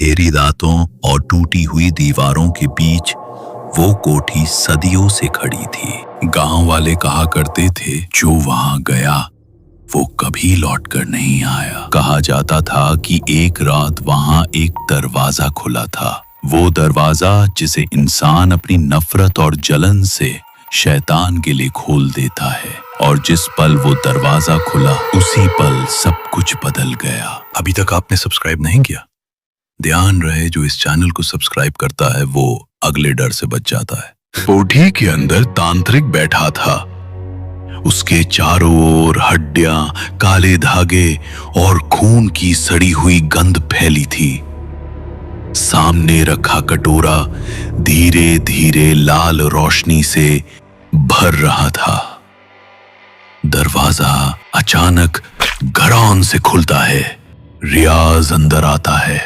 अंधेरी रातों और टूटी हुई दीवारों के बीच वो कोठी सदियों से खड़ी थी। गांव वाले कहा करते थे, जो वहां गया वो कभी लौटकर नहीं आया। कहा जाता था कि एक रात वहां एक दरवाजा खुला था। वो दरवाजा जिसे इंसान अपनी नफरत और जलन से शैतान के लिए खोल देता है, और जिस पल वो दरवाजा खुला उसी पल सब कुछ बदल गया। अभी तक आपने सब्सक्राइब नहीं किया? ध्यान रहे, जो इस चैनल को सब्सक्राइब करता है वो अगले डर से बच जाता है। कोठी के अंदर तांत्रिक बैठा था। उसके चारों ओर हड्डियां, काले धागे और खून की सड़ी हुई गंध फैली थी। सामने रखा कटोरा धीरे धीरे लाल रोशनी से भर रहा था। दरवाजा अचानक घरान से खुलता है। रियाज अंदर आता है।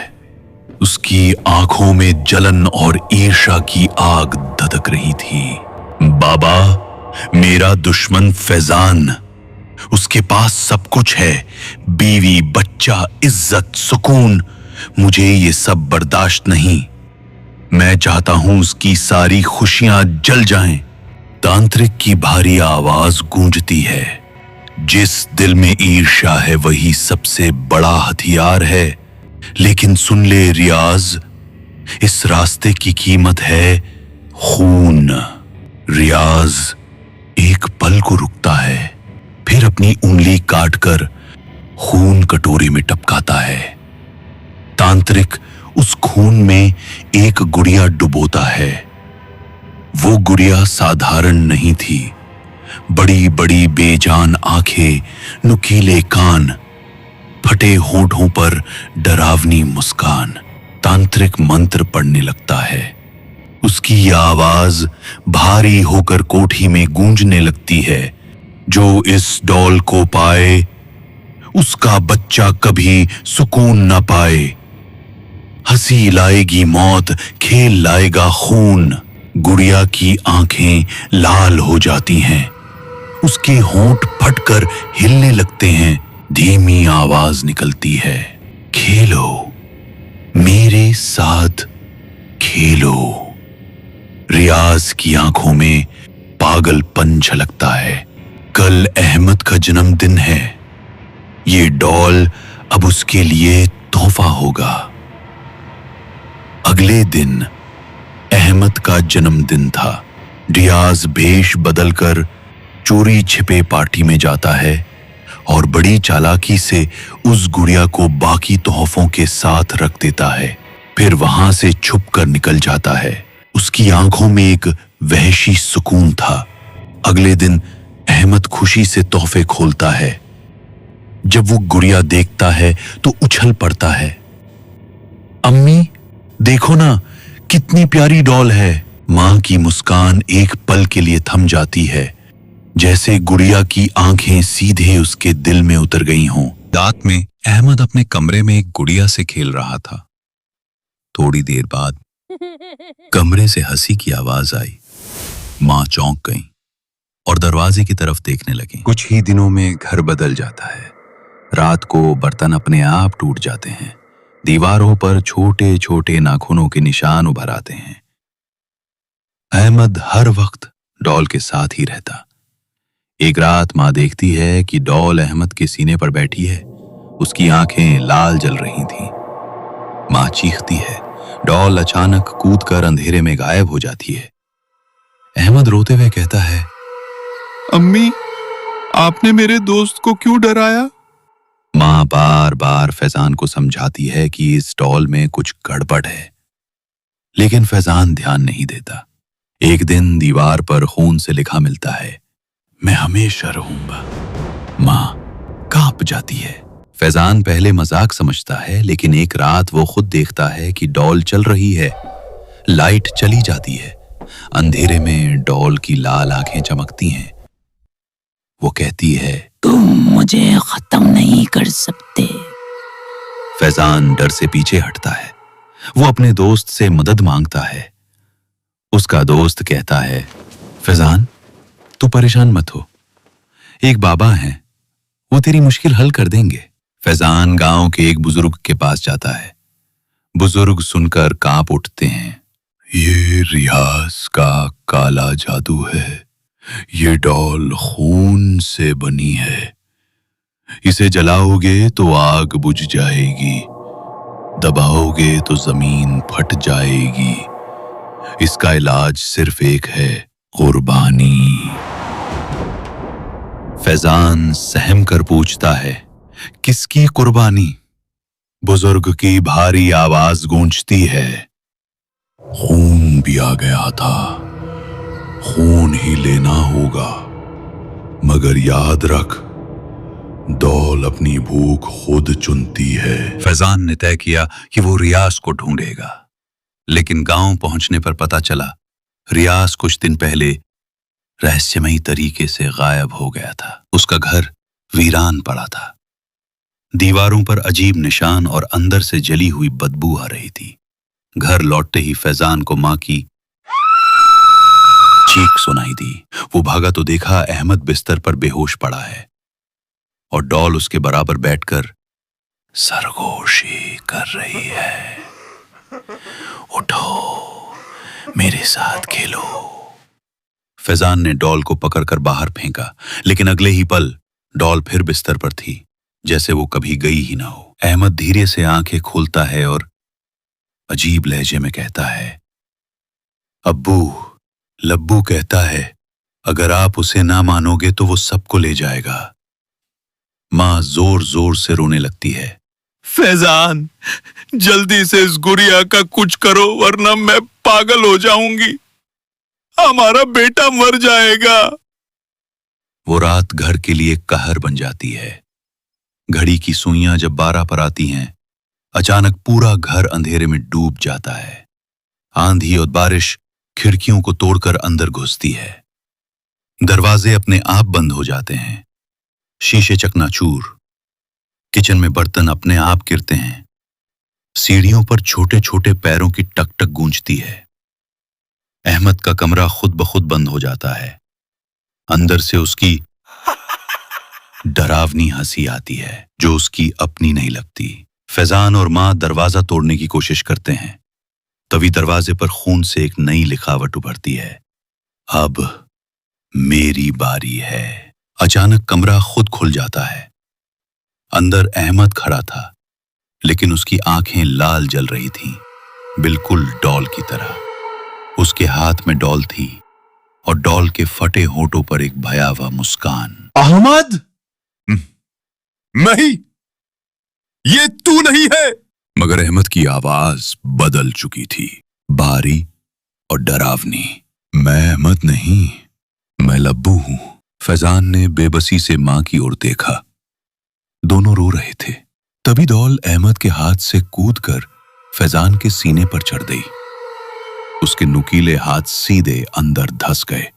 उसकी आंखों में जलन और ईर्ष्या की आग धधक रही थी। बाबा, मेरा दुश्मन फैजान, उसके पास सब कुछ है, बीवी, बच्चा, इज्जत, सुकून। मुझे ये सब बर्दाश्त नहीं। मैं चाहता हूं उसकी सारी खुशियां जल जाएं। तांत्रिक की भारी आवाज गूंजती है। जिस दिल में ईर्ष्या है वही सबसे बड़ा हथियार है। लेकिन सुन ले रियाज, इस रास्ते की कीमत है खून। रियाज एक पल को रुकता है, फिर अपनी उंगली काटकर खून कटोरे में टपकाता है। तांत्रिक उस खून में एक गुड़िया डुबोता है। वो गुड़िया साधारण नहीं थी। बड़ी बड़ी बेजान आंखें, नुकीले कान, फटे होठों पर डरावनी मुस्कान। तांत्रिक मंत्र पढ़ने लगता है। उसकी आवाज भारी होकर कोठी में गूंजने लगती है। जो इस डॉल को पाए उसका बच्चा कभी सुकून न पाए। हंसी लाएगी मौत, खेल लाएगा खून। गुड़िया की आंखें लाल हो जाती हैं। उसके होंठ फटकर हिलने लगते हैं। धीमी आवाज निकलती है, खेलो मेरे साथ, खेलो। रियाज की आंखों में पागलपन झलकता है। कल अहमद का जन्मदिन है। ये डॉल अब उसके लिए तोहफा होगा। अगले दिन अहमद का जन्मदिन था। रियाज भेष बदलकर चोरी छिपे पार्टी में जाता है और बड़ी चालाकी से उस गुड़िया को बाकी तोहफों के साथ रख देता है। फिर वहां से छुपकर निकल जाता है। उसकी आंखों में एक वहशी सुकून था। अगले दिन अहमद खुशी से तोहफे खोलता है। जब वो गुड़िया देखता है तो उछल पड़ता है। अम्मी, देखो ना, कितनी प्यारी डॉल है। मां की मुस्कान एक पल के लिए थम जाती है, जैसे गुड़िया की आंखें सीधे उसके दिल में उतर गई हों। रात में अहमद अपने कमरे में एक गुड़िया से खेल रहा था। थोड़ी देर बाद कमरे से हंसी की आवाज आई। मां चौंक गई और दरवाजे की तरफ देखने लगी। कुछ ही दिनों में घर बदल जाता है। रात को बर्तन अपने आप टूट जाते हैं। दीवारों पर छोटे छोटे नाखूनों के निशान उभर आते हैं। अहमद हर वक्त डॉल के साथ ही रहता। एक रात मां देखती है कि डॉल अहमद के सीने पर बैठी है। उसकी आंखें लाल जल रही थीं। मां चीखती है। डॉल अचानक कूदकर अंधेरे में गायब हो जाती है। अहमद रोते हुए कहता है, अम्मी, आपने मेरे दोस्त को क्यों डराया? मां बार बार फैजान को समझाती है कि इस डॉल में कुछ गड़बड़ है, लेकिन फैजान ध्यान नहीं देता। एक दिन दीवार पर खून से लिखा मिलता है, मैं हमेशा रहूंगा। मां कांप जाती है। फैजान पहले मजाक समझता है, लेकिन एक रात वो खुद देखता है कि डॉल चल रही है। लाइट चली जाती है। अंधेरे में डॉल की लाल आंखें चमकती हैं। वो कहती है, तुम मुझे खत्म नहीं कर सकते। फैजान डर से पीछे हटता है। वो अपने दोस्त से मदद मांगता है। उसका दोस्त कहता है, फैजान, तू परेशान मत हो। एक बाबा हैं, वो तेरी मुश्किल हल कर देंगे। फैजान गांव के एक बुजुर्ग के पास जाता है। बुजुर्ग सुनकर कांप उठते हैं। ये रियाज का काला जादू है। ये डॉल खून से बनी है। इसे जलाओगे तो आग बुझ जाएगी, दबाओगे तो जमीन फट जाएगी। इसका इलाज सिर्फ एक है, कुर्बानी। फैजान सहम कर पूछता है, किसकी कुर्बानी? बुजुर्ग की भारी आवाज गूंजती है, खून भी आ गया था, खून ही लेना होगा, मगर याद रख, डॉल अपनी भूख खुद चुनती है। फैजान ने तय किया कि वो रियाज को ढूंढेगा, लेकिन गांव पहुंचने पर पता चला रियाज कुछ दिन पहले रहस्यमयी तरीके से गायब हो गया था। उसका घर वीरान पड़ा था। दीवारों पर अजीब निशान और अंदर से जली हुई बदबू आ रही थी। घर लौटते ही फैजान को मां की चीख सुनाई दी। वो भागा तो देखा अहमद बिस्तर पर बेहोश पड़ा है और डॉल उसके बराबर बैठकर सरगोशी कर रही है। उठो, मेरे साथ खेलो। फैजान ने डॉल को पकड़कर बाहर फेंका, लेकिन अगले ही पल डॉल फिर बिस्तर पर थी, जैसे वो कभी गई ही ना हो। अहमद धीरे से आंखें खोलता है और अजीब लहजे में कहता है, अब्बू, लब्बू कहता है अगर आप उसे ना मानोगे तो वो सबको ले जाएगा। मां जोर जोर से रोने लगती है। फैजान, जल्दी से इस गुड़िया का कुछ करो वरना मैं पागल हो जाऊंगी। हमारा बेटा मर जाएगा। वो रात घर के लिए कहर बन जाती है। घड़ी की सुइयां जब 12 पर आती हैं, अचानक पूरा घर अंधेरे में डूब जाता है। आंधी और बारिश खिड़कियों को तोड़कर अंदर घुसती है। दरवाजे अपने आप बंद हो जाते हैं। शीशे चकनाचूर। किचन में बर्तन अपने आप गिरते हैं। सीढ़ियों पर छोटे छोटे पैरों की टक टक गूंजती है। अहमद का कमरा खुद ब खुद बंद हो जाता है। अंदर से उसकी डरावनी हंसी आती है जो उसकी अपनी नहीं लगती। फैजान और मां दरवाजा तोड़ने की कोशिश करते हैं। तभी दरवाजे पर खून से एक नई लिखावट उभरती है, अब मेरी बारी है। अचानक कमरा खुद खुल जाता है। अंदर अहमद खड़ा था, लेकिन उसकी आंखें लाल जल रही थीं, बिल्कुल डॉल की तरह। उसके हाथ में डॉल थी और डॉल के फटे होठों पर एक भयावह मुस्कान। अहमद, नहीं, ये तू नहीं है। मगर अहमद की आवाज बदल चुकी थी, भारी और डरावनी। मैं अहमद नहीं, मैं लब्बू हूं। फैजान ने बेबसी से मां की ओर देखा। दोनों रो रहे थे। तभी डॉल अहमद के हाथ से कूदकर फैजान के सीने पर चढ़ गई। उसके नुकीले हाथ सीधे अंदर धंस गए।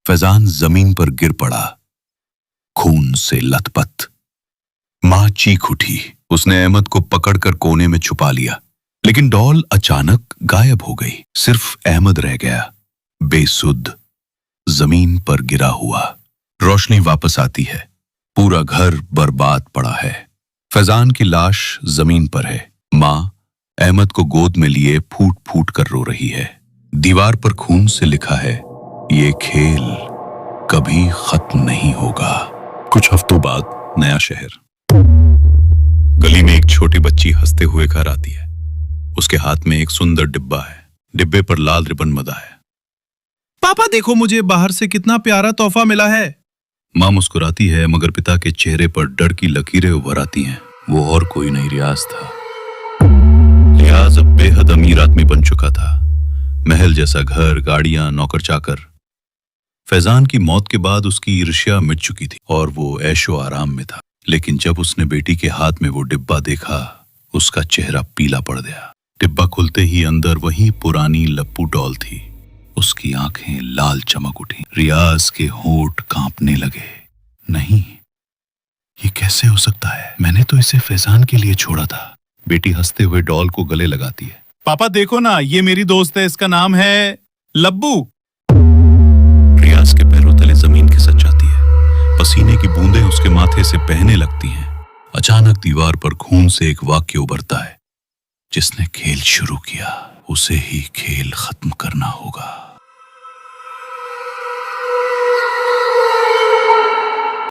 फैजान जमीन पर गिर पड़ा, खून से लथपथ। मां चीख उठी। उसने अहमद को पकड़कर कोने में छुपा लिया, लेकिन डॉल अचानक गायब हो गई। सिर्फ अहमद रह गया, बेसुध, जमीन पर गिरा हुआ। रोशनी वापस आती है। पूरा घर बर्बाद पड़ा है। फैजान की लाश जमीन पर है। मां अहमद को गोद में लिए फूट फूट कर रो रही है। दीवार पर खून से लिखा है, ये खेल कभी खत्म नहीं होगा। कुछ हफ्तों बाद नया शहर। गली में एक छोटी बच्ची हंसते हुए घर आती है। उसके हाथ में एक सुंदर डिब्बा है। डिब्बे पर लाल रिबन बंधा है। पापा देखो, मुझे बाहर से कितना प्यारा तोहफा मिला है। मां मुस्कुराती है, मगर पिता के चेहरे पर डर की लकीरें उभर आती हैं। वो और कोई नहीं, रियाज था। रियाज अब बेहद अमीर आदमी बन चुका था। महल जैसा घर, गाड़ियां, नौकर चाकर। फैजान की मौत के बाद उसकी ईर्ष्या मिट चुकी थी और वो ऐशो आराम में था। लेकिन जब उसने बेटी के हाथ में वो डिब्बा देखा, उसका चेहरा पीला पड़ गया। डिब्बा खुलते ही अंदर वही पुरानी लप्पू डॉल थी। उसकी आंखें लाल चमक उठी। रियाज के होंठ कांपने लगे। नहीं, ये कैसे हो सकता है? मैंने तो इसे फैजान के लिए छोड़ा था। बेटी हंसते हुए डॉल को गले लगाती है। पापा देखो ना, ये मेरी दोस्त है, इसका नाम है लब्बू। रियाज के पैरों तले जमीन खिसक जाती है। पसीने की बूंदें उसके माथे से बहने लगती हैं। अचानक दीवार पर खून से एक वाक्य उभरता है, जिसने खेल शुरू किया उसे ही खेल खत्म करना होगा।